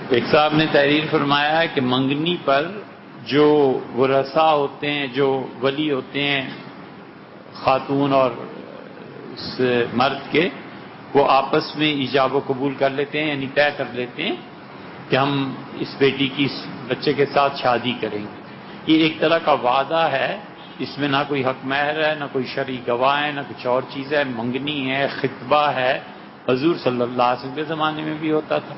ایک صاحب نے تحریر فرمایا ہے کہ منگنی پر جو ورثاء ہوتے ہیں، جو ولی ہوتے ہیں خاتون اور اس مرد کے، وہ آپس میں ایجاب و قبول کر لیتے ہیں، یعنی طے کر لیتے ہیں کہ ہم اس بیٹی کی اس بچے کے ساتھ شادی کریں گے۔ یہ ایک طرح کا وعدہ ہے، اس میں نہ کوئی حق مہر ہے، نہ کوئی شرعی گواہ ہے، نہ کچھ اور چیز ہے، منگنی ہے، خطبہ ہے۔ حضور صلی اللہ علیہ وسلم کے زمانے میں بھی ہوتا تھا۔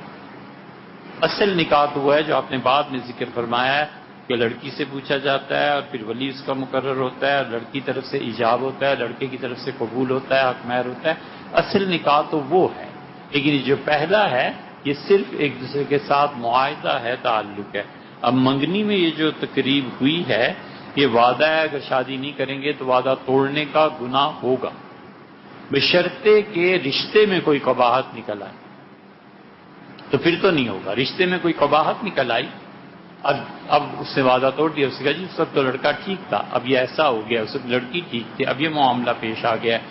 اصل نکاح تو وہ ہے جو آپ نے بعد میں ذکر فرمایا ہے کہ لڑکی سے پوچھا جاتا ہے اور پھر ولی اس کا مقرر ہوتا ہے، اور لڑکی طرف سے ایجاب ہوتا ہے، لڑکے کی طرف سے قبول ہوتا ہے، حق مہر ہوتا ہے۔ اصل نکاح تو وہ ہے، لیکن جو پہلا ہے یہ صرف ایک دوسرے کے ساتھ معاہدہ ہے، تعلق ہے۔ اب منگنی میں یہ جو تقریب ہوئی ہے، یہ وعدہ ہے، اگر شادی نہیں کریں گے تو وعدہ توڑنے کا گناہ ہوگا، بشرطے کہ رشتے میں کوئی قباحت نکل آئے تو پھر تو نہیں ہوگا۔ رشتے میں کوئی قباحت نکل آئی، اب اس نے وعدہ توڑ دیا، اس نے کہا جی اس وقت تو لڑکا ٹھیک تھا، اب یہ ایسا ہو گیا، اس وقت لڑکی ٹھیک تھی، اب یہ معاملہ پیش آ گیا ہے۔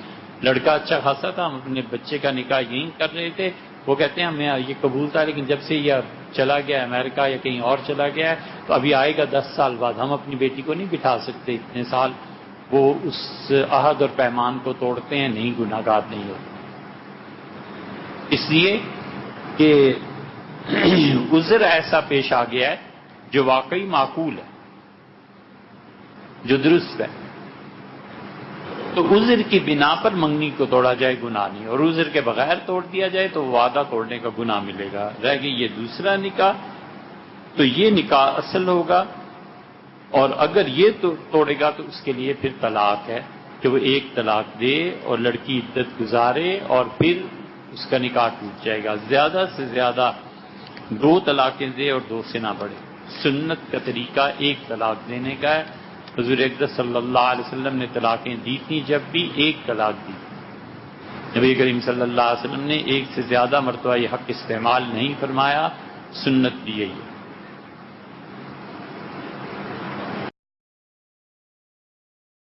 لڑکا اچھا خاصا تھا، ہم اپنے بچے کا نکاح یہیں کر رہے تھے، وہ کہتے ہیں ہمیں یہ قبول تھا، لیکن جب سے یہ چلا گیا امریکہ یا کہیں اور چلا گیا ہے تو ابھی آئے گا 10 سال بعد، ہم اپنی بیٹی کو نہیں بٹھا سکتے اتنے سال۔ وہ اس عہد اور پیمان کو توڑتے ہیں، نہیں گناہ گار نہیں ہوتے، اس لیے کہ عذر ایسا پیش آ گیا ہے جو واقعی معقول ہے، جو درست ہے، تو عذر کی بنا پر منگنی کو توڑا جائے گناہ نہیں، اور عذر کے بغیر توڑ دیا جائے تو وعدہ توڑنے کا گناہ ملے گا۔ رہ گئی یہ دوسرا نکاح، تو یہ نکاح اصل ہوگا، اور اگر یہ توڑے گا تو اس کے لیے پھر طلاق ہے کہ وہ ایک طلاق دے اور لڑکی عدت گزارے اور پھر اس کا نکاح ٹوٹ جائے گا۔ زیادہ سے زیادہ 2 طلاقیں دے اور 2 سے نہ بڑھے۔ سنت کا طریقہ 1 طلاق دینے کا ہے۔ حضور اقدس صلی اللہ علیہ وسلم نے طلاقیں دی تھیں، جب بھی 1 طلاق دی۔ نبی کریم صلی اللہ علیہ وسلم نے 1 سے زیادہ مرتبہ یہ حق استعمال نہیں فرمایا، سنت دی گئی ہے۔